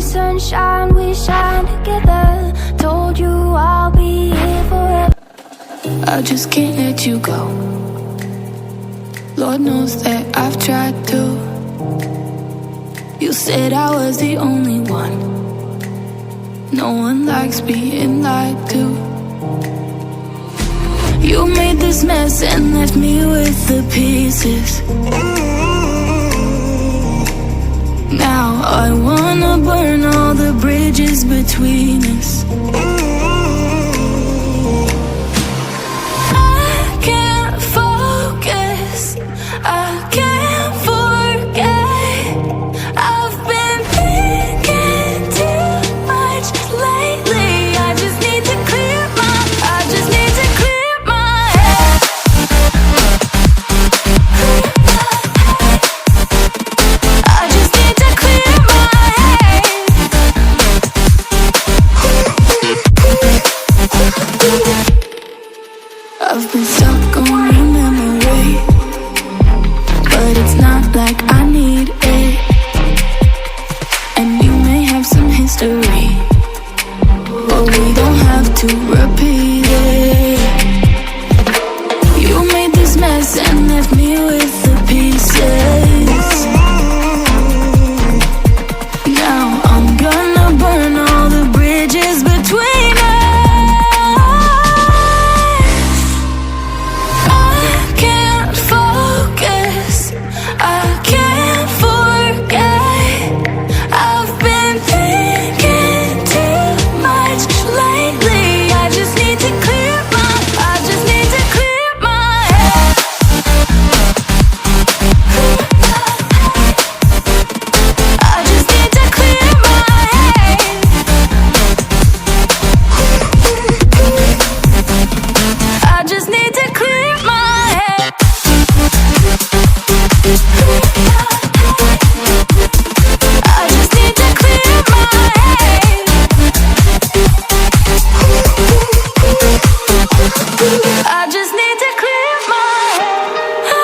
sunshine, we shine together. Told you I'll be here forever. I just can't let you go. Lord knows that I've tried to. You said I was the only one. No one likes being lied to. You made this mess and left me with the pieces. Now I wanna burn all the bridges between us. I've been stuck on your memory, but it's not like I need it. And you may have some history, but we don't have to repeat it. You made this mess and left me with the pieces. Now I'm gonna burn all the bridges between us. Yeah.